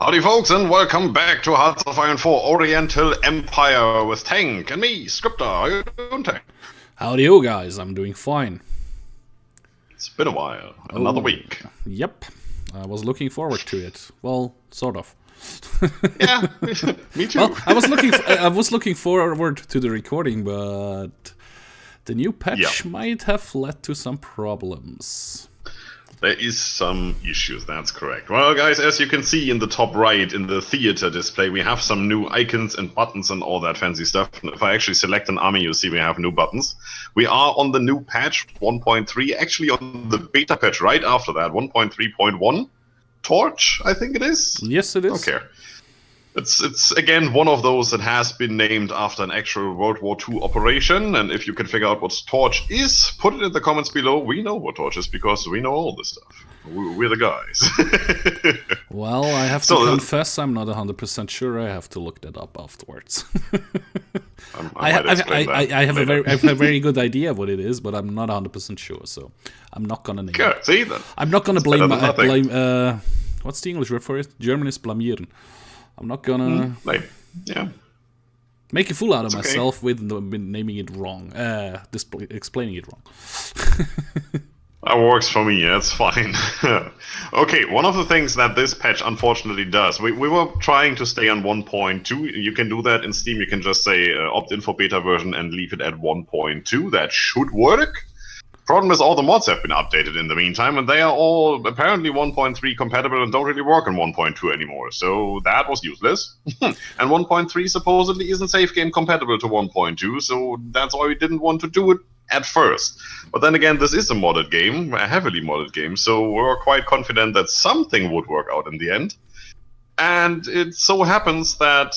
Howdy folks, and welcome back to Hearts of Iron 4 Oriental Empire with Tank and me, Scryptar. How you doing, Tank? Howdy ho guys, I'm doing fine. It's been a while, another week. Yep, I was looking forward to it. Well, sort of. Yeah, me too. Well, I was looking forward to the recording, but the new patch might have led to some problems. There is some issues, that's correct. Well, guys, as you can see in the top right in the theater display, we have some new icons and buttons and all that fancy stuff. And if I actually select an army, you see we have new buttons. We are on the new patch 1.3, actually on the beta patch right after that, 1.3.1. Torch, I think it is? Yes, it is. Okay. It's again one of those that has been named after an actual World War II operation, and if you can figure out what Torch is, put it in the comments below. We know what Torch is because we know all this stuff. We're the guys. Well, I have to confess I'm not 100% sure. I have to look that up afterwards. I have a very good idea of what it is, but I'm not 100% sure, so I'm not gonna name it. See then. I'm not gonna blame what's the English word for it? German is blamieren. I'm not gonna make a fool out of myself with naming it wrong, explaining it wrong. That works for me, that's fine. Okay, one of the things that this patch unfortunately does, we were trying to stay on 1.2. You can do that in Steam, you can just say opt in for beta version and leave it at 1.2. That should work. Problem is all the mods have been updated in the meantime, and they are all apparently 1.3 compatible and don't really work on 1.2 anymore, so that was useless. And 1.3 supposedly isn't safe game compatible to 1.2, so that's why we didn't want to do it at first. But then again, this is a modded game, a heavily modded game, so we were quite confident that something would work out in the end. And it so happens that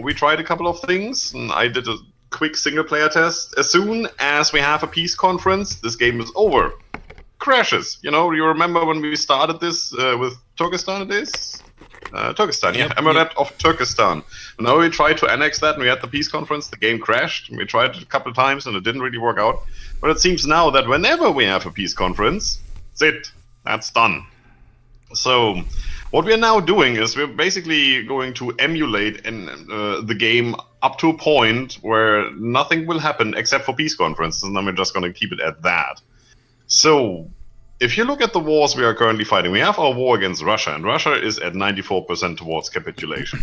we tried a couple of things, and I did a quick single-player test. As soon as we have a peace conference, this game is over. Crashes. You know, you remember when we started this with Turkestan, it is? Turkestan, yeah. Emirate of Turkestan. And now we tried to annex that, and we had the peace conference. The game crashed. We tried it a couple of times, and it didn't really work out. But it seems now that whenever we have a peace conference, that's it. That's done. So what we're now doing is we're basically going to emulate the game up to a point where nothing will happen except for peace conferences, and then we're just going to keep it at that. So if you look at the wars we are currently fighting, we have our war against Russia, and Russia is at 94% towards capitulation.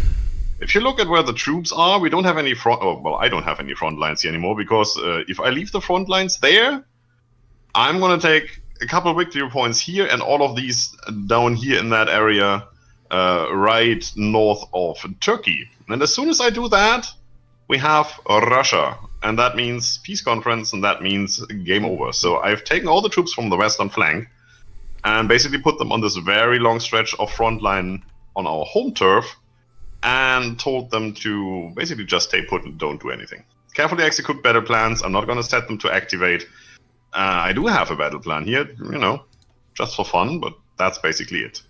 If you look at where the troops are, we don't have any front... Oh, well, I don't have any front lines here anymore, because if I leave the front lines there, I'm going to take a couple of victory points here, and all of these down here in that area right north of Turkey. And as soon as I do that, we have Russia, and that means peace conference, and that means game over. So I've taken all the troops from the western flank and basically put them on this very long stretch of front line on our home turf and told them to basically just stay put and don't do anything. Carefully execute battle plans. I'm not going to set them to activate. I do have a battle plan here, you know, just for fun, but that's basically it.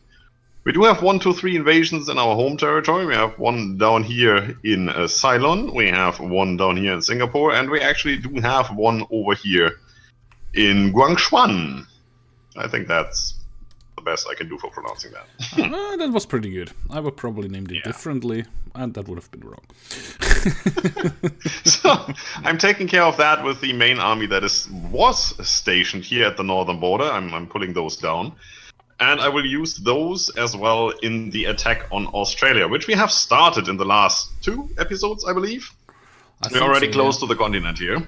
We do have 1, 2, 3 invasions in our home territory. We have one down here in Ceylon, we have one down here in Singapore, and we actually do have one over here in Guangxuan. I think that's the best I can do for pronouncing that. That was pretty good. I would probably name it differently, and that would have been wrong. So I'm taking care of that with the main army that was stationed here at the northern border. I'm pulling those down. And I will use those as well in the attack on Australia, which we have started in the last 2 episodes, I believe. We're already close to the continent here.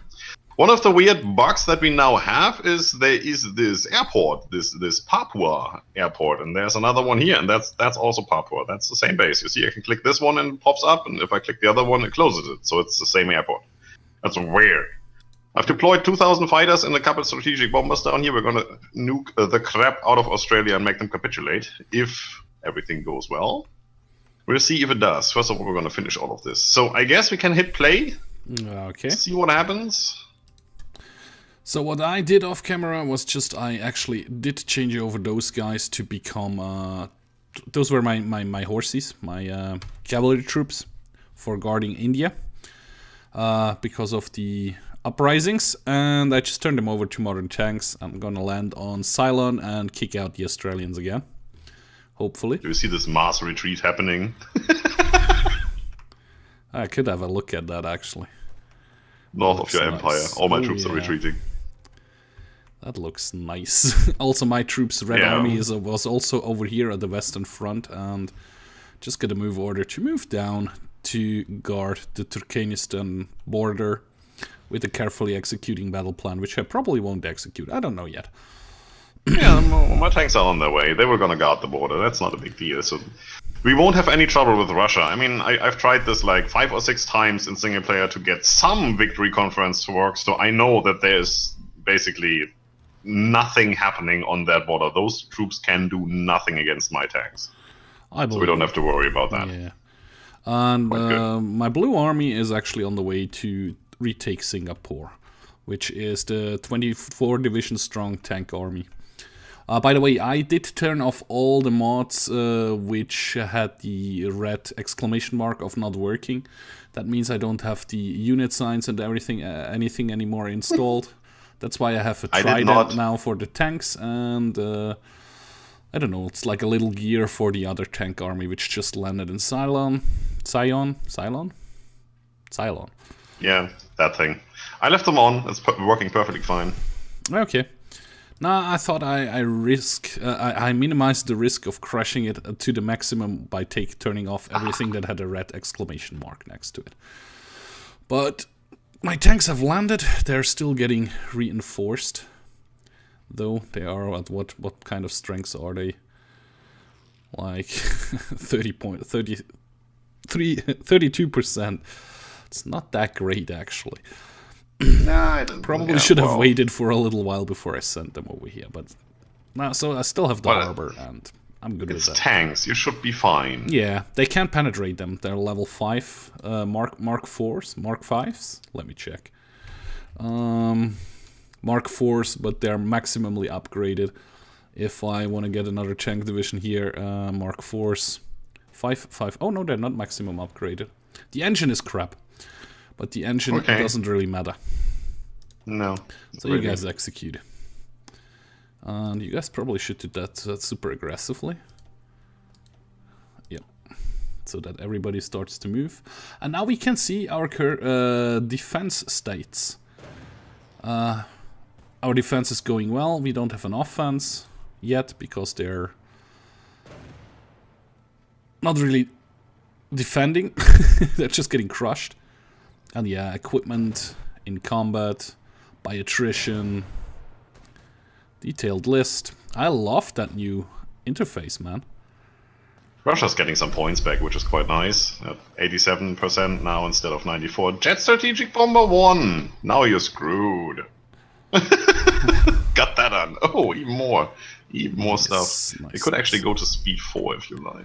One of the weird bugs that we now have is there is this airport, this Papua airport, and there's another one here, and that's also Papua. That's the same base. You see, I can click this one and it pops up, and if I click the other one, it closes it. So it's the same airport. That's weird. I've deployed 2,000 fighters and a couple of strategic bombers down here. We're going to nuke the crap out of Australia and make them capitulate, if everything goes well. We'll see if it does. First of all, we're going to finish all of this. So I guess we can hit play. Okay. See what happens. So what I did off camera was just I actually did change over those guys to become... those were my horses, my cavalry troops for guarding India. Because of the uprisings, and I just turned them over to modern tanks. I'm gonna land on Ceylon and kick out the Australians again. Hopefully. Do you see this mass retreat happening? I could have a look at that, actually. North of your Nice. empire. All my Oh, troops are yeah. retreating. That looks nice. Also, my troops' Red Yeah. Army was also over here at the Western Front, and just got a move order to move down to guard the Turkmenistan border with a carefully executing battle plan, which I probably won't execute. I don't know yet. Yeah, my tanks are on their way. They were gonna guard the border. That's not a big deal. So we won't have any trouble with Russia. I mean, I've tried this like 5 or 6 times in single player to get some victory conference to work. So I know that there's basically nothing happening on that border. Those troops can do nothing against my tanks. I So believe we don't have to worry about that. Yeah. And Quite good. my blue army is actually on the way to retake Singapore, which is the 24 division strong tank army. By the way, I did turn off all the mods which had the red exclamation mark of not working. That means I don't have the unit signs and everything, anything anymore installed. That's why I have a I did trident not. now for the tanks, and I don't know, it's like a little gear for the other tank army, which just landed in Ceylon. Ceylon? Yeah, that thing. I left them on. It's working perfectly fine. Okay. Now I thought I minimized the risk of crashing it to the maximum by turning off everything that had a red exclamation mark next to it. But my tanks have landed. They're still getting reinforced, though. They are at what kind of strengths are they? Like 32%. It's not that great, actually. Nah, I didn't. Probably yeah, should have well, waited for a little while before I sent them over here, but now, so I still have the Well, harbor, and I'm good with It's that. tanks. You should be fine. Yeah, they can't penetrate them. They're level 5 Mark 4s, Mark 5s. Let me check. Mark 4s, but they're maximally upgraded. If I want to get another tank division here, Mark 4s, 5. Oh no, they're not maximum upgraded. The engine is crap, but the engine Okay. doesn't really matter. No. So you guys execute. And you guys probably should do that super aggressively. Yep. So that everybody starts to move. And now we can see our defense states. Our defense is going well. We don't have an offense yet because they're not really defending. They're just getting crushed. And yeah, equipment in combat, by attrition, detailed list. I love that new interface, man. Russia's getting some points back, which is quite nice. At 87% now instead of 94. Jet Strategic Bomber 1! Now you're screwed. Got that on. Oh, even more. Even more stuff. Nice, It could nice. actually go to speed 4 if you like.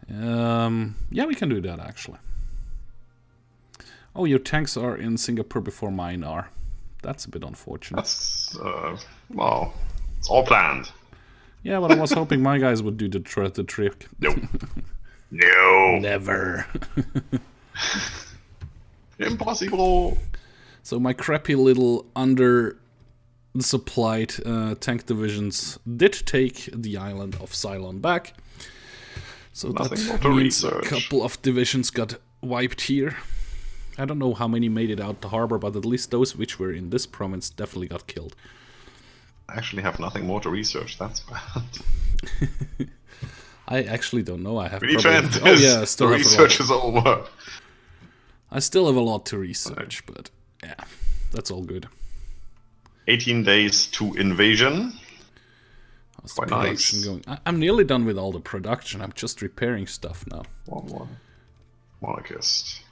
Yeah, we can do that, actually. Oh, your tanks are in Singapore before mine are. That's a bit unfortunate. That's, well, it's all planned. Yeah, but I was hoping my guys would do the trick. Nope. No. Never. Impossible. So my crappy little under-supplied tank divisions did take the island of Ceylon back. So Nothing more that to means a research. couple of divisions got wiped here. I don't know how many made it out the harbor, but at least those which were in this province definitely got killed. I actually have nothing more to research. That's bad. I actually don't know. I have We need to probably... end this. Oh yeah, I still the have research is over. I still have a lot to research, but yeah, that's all good. 18 days to invasion. How's the Quite production nice. going? I'm nearly done with all the production. I'm just repairing stuff now. One. Monarchist.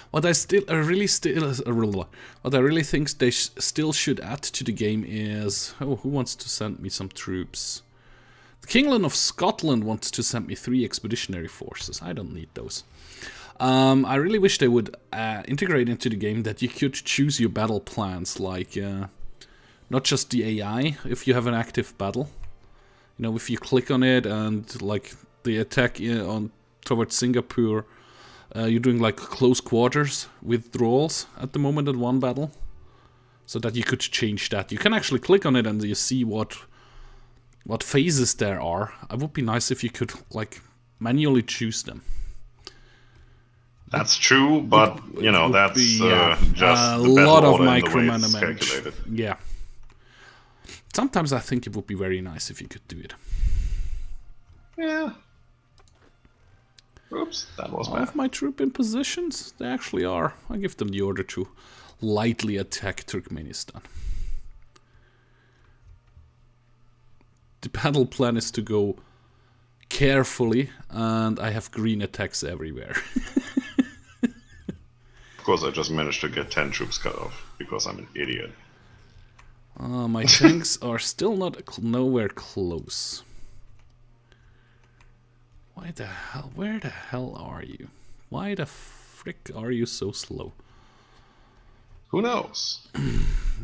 What I really think they still should add to the game is... Oh, who wants to send me some troops? The Kingdom of Scotland wants to send me 3 expeditionary forces. I don't need those. I really wish they would integrate into the game that you could choose your battle plans, like not just the AI if you have an active battle. You know, if you click on it and like the attack towards Singapore, you're doing like close quarters withdrawals at the moment at one battle, so that you could change that. You can actually click on it and you see what what phases there are. It would be nice if you could like manually choose them. That's true, but you know that's just a the battle lot of order and the way it's micromanagement. calculated. Yeah. Sometimes I think it would be very nice if you could do it. Yeah. Oops, that was bad. Of my troop in positions, they actually are. I give them the order to lightly attack Turkmenistan. The battle plan is to go carefully, and I have green attacks everywhere. Of course, I just managed to get 10 troops cut off because I'm an idiot. My tanks are still nowhere close. Why the hell? Where the hell are you? Why the frick are you so slow? Who knows?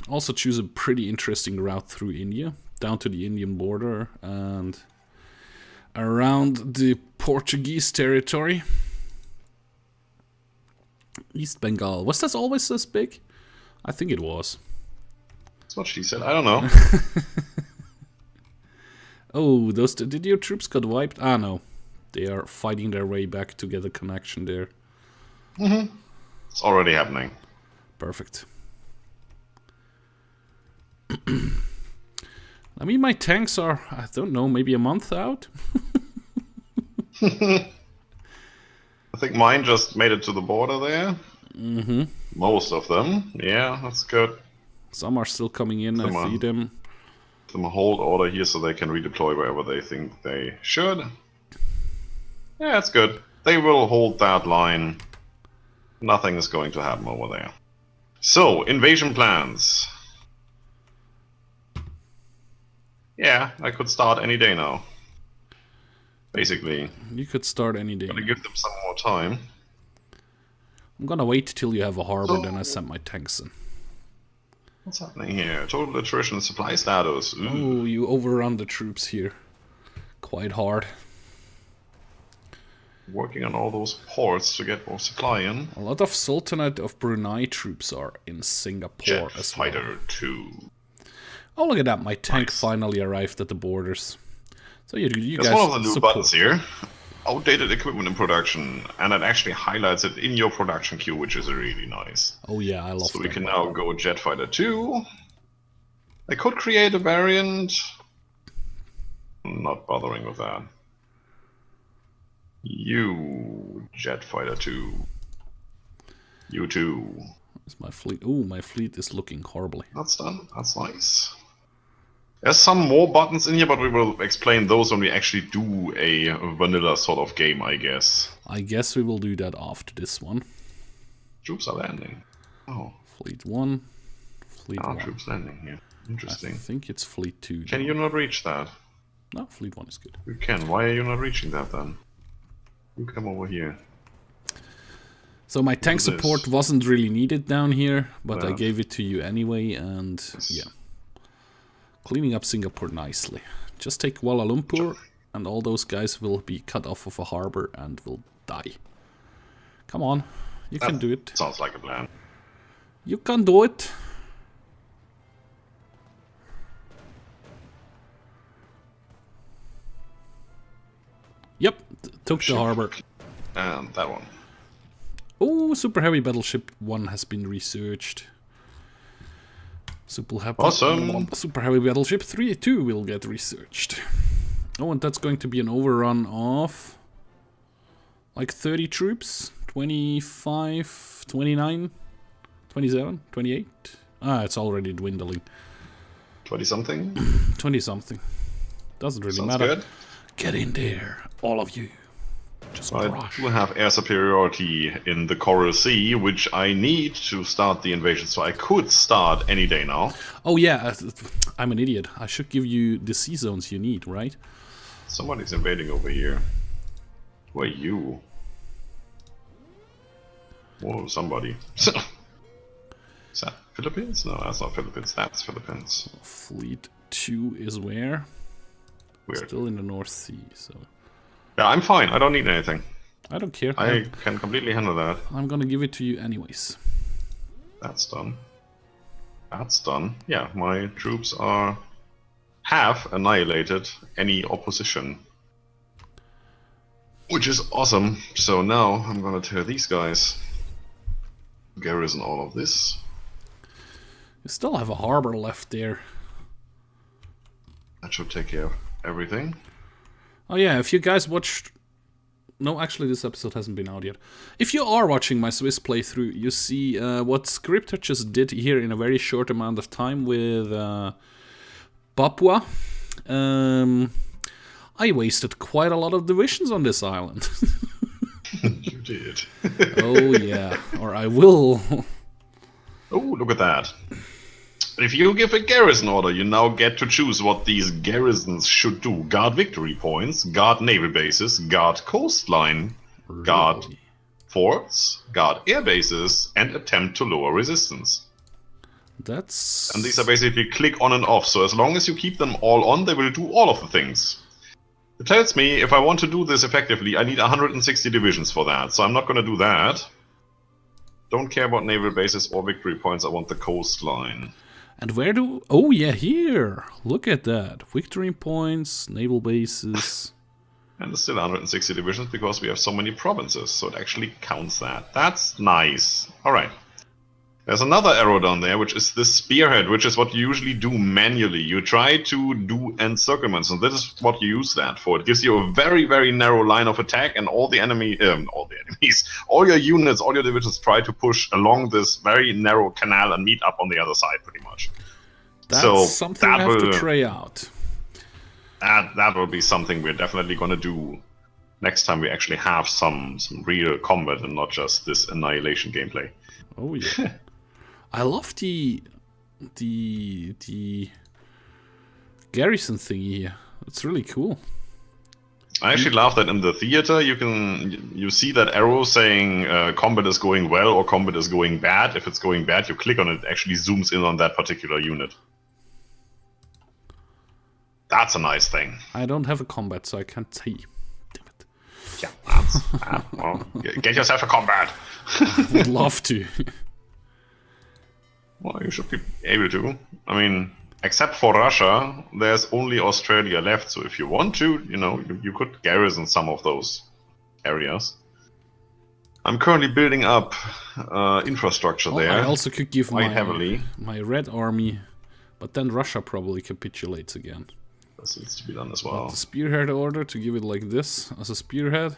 Also choose a pretty interesting route through India, down to the Indian border and around the Portuguese territory. East Bengal. Was that always this big? I think it was. That's what she said. I don't know. Oh, did your troops got wiped? Ah, no. They are fighting their way back to get a connection there. Mm-hmm. It's already happening. Perfect. I mean, my tanks are, I don't know, maybe a month out? I think mine just made it to the border there. Mm-hmm. Most of them. Yeah, that's good. Some are still coming in, I see them. Give them a hold order here so they can redeploy wherever they think they should. Yeah, that's good. They will hold that line. Nothing is going to happen over there. So, invasion plans. Yeah, I could start any day now. Basically. You could start any day. Gotta give them some more time. I'm gonna wait till you have a harbor, then I send my tanks in. What's happening here? Total attrition supply status. Ooh. Oh, you overrun the troops here. Quite hard. Working on all those ports to get more supply in. A lot of Sultanate of Brunei troops are in Singapore Jet as well. Fighter 2. Oh, look at that. My tank finally arrived at the borders. So you That's guys one of the new support. buttons here. Outdated equipment in production. And it actually highlights it in your production queue, which is really nice. Oh yeah, I love that. So we can now go Jet Fighter 2. I could create a variant. I'm not bothering with that. You, Jet Fighter 2. You too. Where's my fleet? Oh, my fleet is looking horribly. That's done. That's nice. There's some more buttons in here, but we will explain those when we actually do a vanilla sort of game, I guess. I guess we will do that after this one. Troops are landing. Oh. Fleet 1. Fleet 1. Troops landing here. Interesting. I think it's Fleet 2. Can you not reach that? No, Fleet 1 is good. You can. Why are you not reaching that then? You come over here. So my tank support wasn't really needed down here, but Yeah. I gave it to you anyway, and yeah. Cleaning up Singapore nicely. Just take Kuala Lumpur, and all those guys will be cut off of a harbor and will die. Come on, you can do it. Sounds like a plan. You can do it. Yep, took the harbor. And that one. Oh, super heavy battleship 1 has been researched. Awesome. Super heavy battleship 3 too will get researched. Oh, and that's going to be an overrun of like 30 troops, 25, 29, 27, 28. Ah, it's already dwindling. 20 something? 20 something. Doesn't really Sounds matter. good. Get in there, all of you. Just I crush. do have air superiority in the Coral Sea, which I need to start the invasion, so I could start any day now. Oh yeah, I'm an idiot. I should give you the sea zones you need, right? Somebody's invading over here. Who are you? Whoa, somebody. Is that Philippines? No, that's not Philippines. That's Philippines. Fleet 2 is where? Weird. Still in the North Sea, so... Yeah, I'm fine. I don't need anything. I don't care. I can completely handle that. I'm gonna give it to you anyways. That's done. That's done. Yeah, my troops are have annihilated any opposition. Which is awesome. So now I'm gonna tear these guys. Garrison all of this. You still have a harbor left there. That should take care of everything. Oh yeah, if you guys watched... No, actually this episode hasn't been out yet. If you are watching my Swiss playthrough, you see what Scryptar just did here in a very short amount of time with Papua. I wasted quite a lot of divisions on this island. You did. Oh yeah, or I will. Oh, look at that. If you give a garrison order, you now get to choose what these garrisons should do. Guard victory points, guard naval bases, guard coastline, guard forts, guard air bases, and attempt to lower resistance. And these are basically click on and off, so as long as you keep them all on, they will do all of the things. It tells me if I want to do this effectively, I need 160 divisions for that, so I'm not going to do that. Don't care about naval bases or victory points, I want the coastline. And where do... Oh yeah, here! Look at that. Victory points, naval bases... And there's still 160 divisions because we have so many provinces, so it actually counts that. That's nice. Alright. There's another arrow down there, which is the spearhead, which is what you usually do manually. You try to do encirclements, and this is what you use that for. It gives you a very, very narrow line of attack, and all your units, all your divisions try to push along this very narrow canal and meet up on the other side, pretty much. That's something I have to try out. That will be something we're definitely going to do next time we actually have some real combat and not just this annihilation gameplay. Oh yeah. I love the garrison thingy here. It's really cool. I actually love that in the theater you see that arrow saying combat is going well or combat is going bad. If it's going bad, you click on it, it actually zooms in on that particular unit. That's a nice thing. I don't have a combat, so I can't see. Damn it. Yeah, that's well, get yourself a combat. I would love to. Well, you should be able to. I mean, except for Russia, there's only Australia left. So if you want to, you could garrison some of those areas. I'm currently building up infrastructure there. I also could give heavily. my red army, but then Russia probably capitulates again. This needs to be done as well. But the spearhead order to give it like this as a spearhead.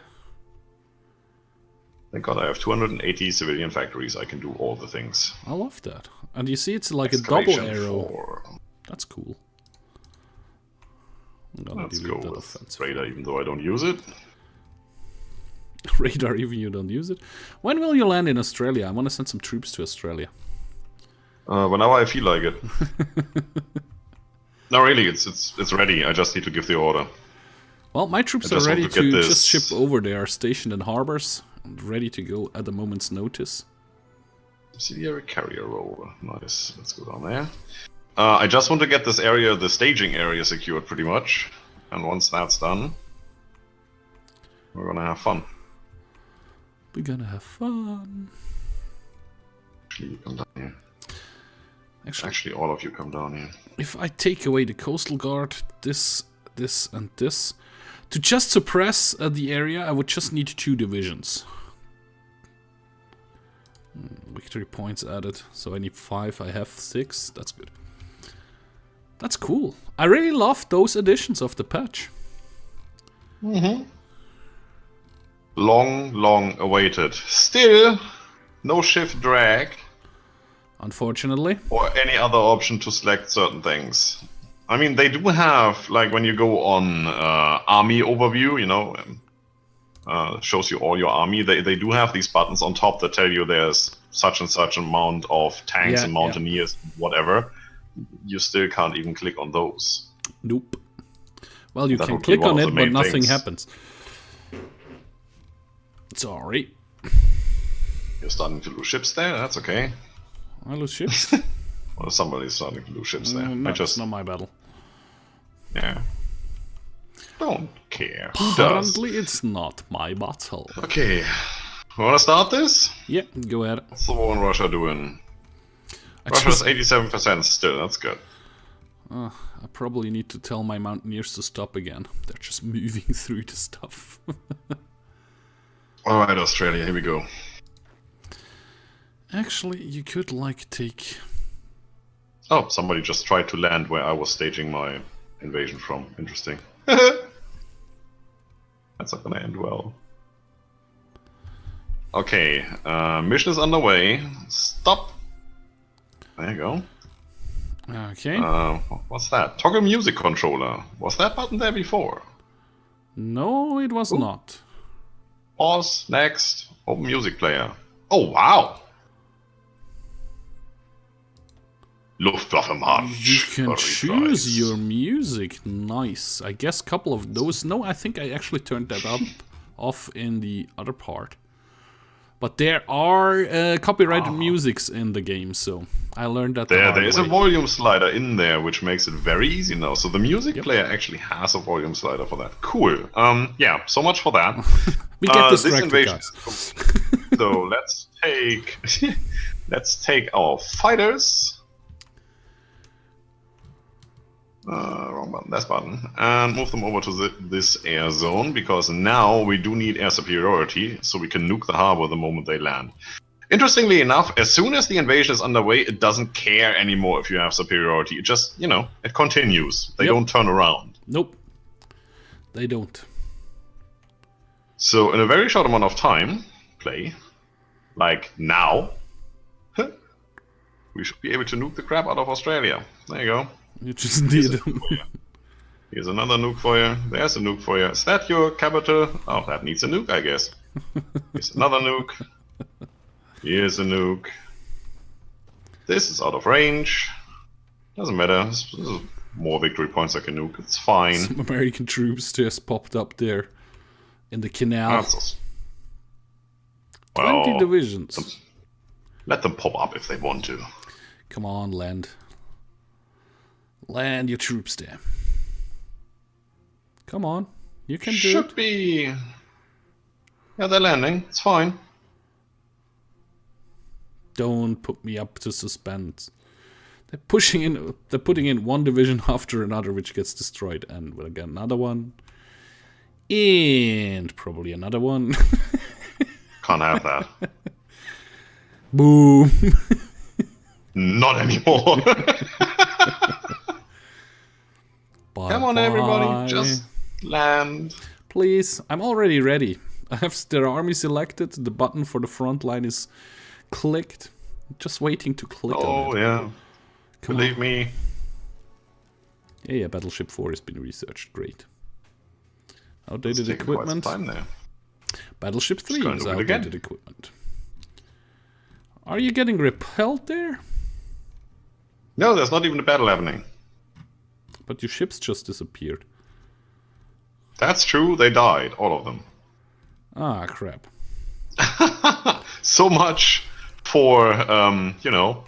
Thank God I have 280 civilian factories. I can do all the things. I love that. And you see it's like a double arrow. That's cool. Let's go with radar, even though I don't use it. Radar, even you don't use it? When will you land in Australia? I want to send some troops to Australia. Whenever I feel like it. No, really, it's ready. I just need to give the order. Well, my troops are ready to just ship over. They are stationed in harbors and ready to go at a moment's notice. Subsidiary carrier roll. Nice. Let's go down there. I just want to get this area, the staging area, secured pretty much. And once that's done, we're gonna have fun. We're gonna have fun. Actually, you come down here. Actually, all of you come down here. If I take away the coastal guard, this, and this, to just suppress the area, I would just need 2 divisions. Victory points added, so I need 5. I have 6. That's good. That's cool. I really love those additions of the patch. Long awaited. Still, no shift drag. Unfortunately. Or any other option to select certain things. I mean, they do have, like, when you go on army overview, shows you all your army, they do have these buttons on top that tell you there's such and such amount of tanks and mountaineers, whatever. You still can't even click on those. Nope. Well, you can click on it, but nothing happens. Sorry. You're starting to lose ships there? That's okay. I lose ships? Well, somebody's starting to lose ships there. No, it's not my battle. Yeah. Don't care. Apparently it's not my battle. Okay. Want to start this? Yeah, go ahead. What's the war in Russia doing? Russia's 87% still, that's good. I probably need to tell my mountaineers to stop again. They're just moving through the stuff. Alright, Australia, here we go. Actually, you could, like, take... Oh, somebody just tried to land where I was staging my invasion from. Interesting. That's not gonna end well. Okay, mission is underway. Stop! There you go. Okay. What's that? Toggle music controller. Was that button there before? No, it was not. Pause, next, open music player. Oh, wow! Luftwaffe Marsch. You can Very choose nice. your music. Nice. I guess a couple of those. No, I think I actually turned that up off in the other part. But there are copyrighted musics in the game, so I learned that. There is a volume slider in there, which makes it very easy now. So the music player actually has a volume slider for that. Cool. Yeah. So much for that. We get this distracted, invasion. guys. So let's take our fighters. Wrong button, that's button. And move them over to this air zone, because now we do need air superiority, so we can nuke the harbor the moment they land. Interestingly enough, as soon as the invasion is underway, it doesn't care anymore if you have superiority. It just, you know, it continues. They don't turn around. Nope. They don't. So in a very short amount of time, like now, we should be able to nuke the crap out of Australia. There you go. You just did. Here's another nuke for you. There's a nuke for you. Is that your capital? Oh, that needs a nuke, I guess. Here's another nuke. Here's a nuke. This is out of range. Doesn't matter. This is more victory points I can nuke. It's fine. Some American troops just popped up there in the canal. 20 divisions. Let them pop up if they want to. Come on, land. Land your troops there. Come on. You can do it. Should be. Yeah, they're landing. It's fine. Don't put me up to suspense. They're putting in one division after another, which gets destroyed, and we'll get another one. And probably another one. Can't have that. Boom. Not anymore. Come on, everybody, just land. Please, I'm already ready. I have their army selected. The button for the front line is clicked. Just waiting to click on it. Oh, yeah. Believe me. Yeah, Battleship 4 has been researched. Great. Outdated It's taken quite some equipment. time there. Battleship 3 Just is gonna do it outdated equipment. Are you getting repelled there? No, there's not even a battle happening. But your ships just disappeared. That's true, they died, all of them. Ah, crap. So much for, you know,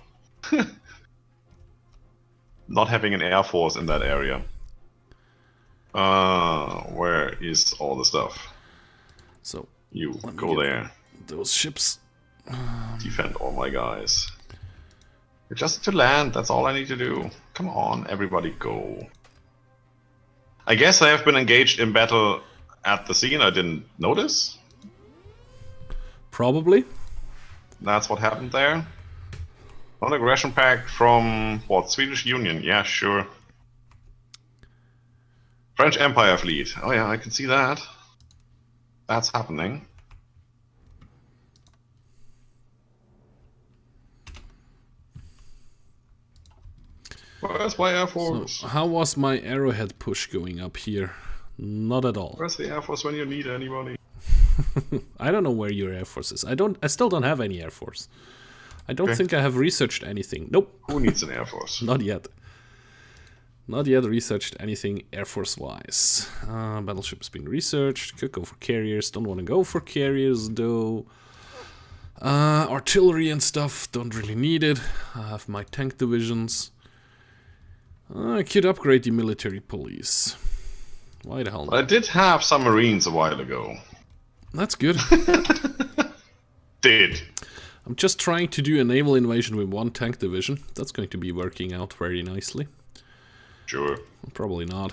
not having an air force in that area. Where is all the stuff? So, You go there. those ships. Defend all my guys. Just to land, that's all I need to do. Come on, everybody go. I guess I have been engaged in battle at the scene, I didn't notice. Probably. That's what happened there. Non-aggression pact from, what, Swedish Union? Yeah, sure. French Empire fleet. Oh yeah, I can see that. That's happening. Where's my Air Force? So, how was my arrowhead push going up here? Not at all. Where's the Air Force when you need anybody? I don't know where your Air Force is. I still don't have any Air Force. I don't think I have researched anything. Nope. Who needs an Air Force? Not yet. Not yet researched anything Air Force-wise. Battleship's been researched. Could go for carriers. Don't want to go for carriers, though. Artillery and stuff. Don't really need it. I have my tank divisions. I could upgrade the military police. Why the hell not? I did have some Marines a while ago. That's good. Did. I'm just trying to do a naval invasion with one tank division. That's going to be working out very nicely. Sure. Probably not.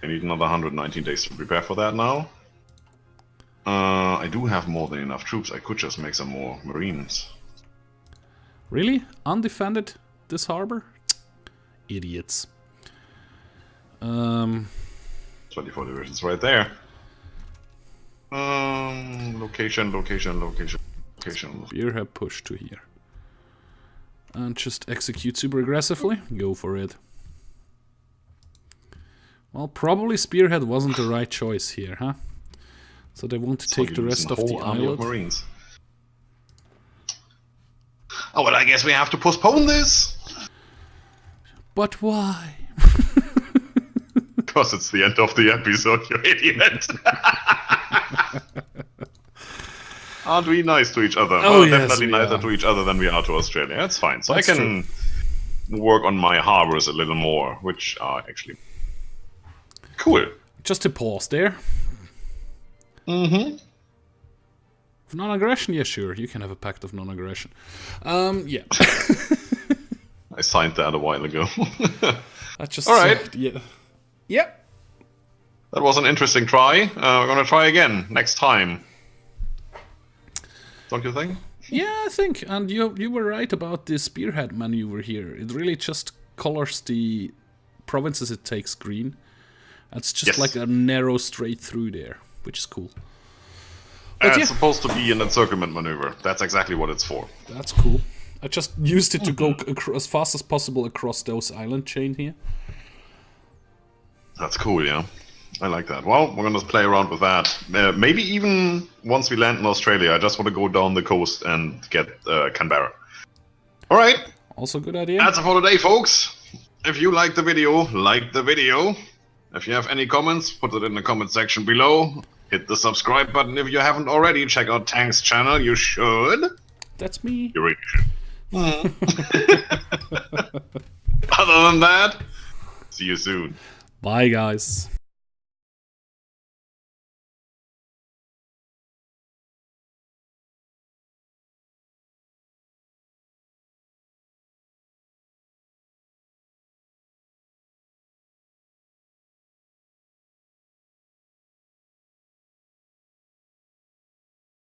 I need another 119 days to prepare for that now. I do have more than enough troops. I could just make some more marines. Really? Undefended this harbor? Idiots. 24 divisions right there. Location. Spearhead push to here. And just execute super aggressively. Go for it. Well, probably Spearhead wasn't the right choice here, huh? So they want to take the rest of the island. Marines. Oh, well, I guess we have to postpone this. But why? Because it's the end of the episode, you idiot. Aren't we nice to each other? Oh, yes, definitely nicer are. to each other than we are to Australia. That's fine. So That's I can work on my harbors a little more, which are actually cool. Just to pause there. Mm-hmm. Non-aggression? Yeah, sure. You can have a pact of non-aggression. Yeah. I signed that a while ago. That's just... All right. Yeah. Yep. That was an interesting try. We're gonna try again next time. Don't you think? Yeah, I think. And you were right about the spearhead maneuver here. It really just colors the provinces it takes green. It's just like a narrow straight through there, which is cool. But it's supposed to be an encirclement maneuver. That's exactly what it's for. That's cool. I just used it to go as fast as possible across those island chain here. That's cool, yeah. I like that. Well, we're gonna play around with that. Maybe even once we land in Australia, I just want to go down the coast and get Canberra. All right. Also good idea. That's it for today, folks. If you liked the video, like the video. If you have any comments, put it in the comment section below. Hit the subscribe button if you haven't already. Check out Tank's channel. You should. That's me. You really should. Other than that, see you soon. Bye, guys.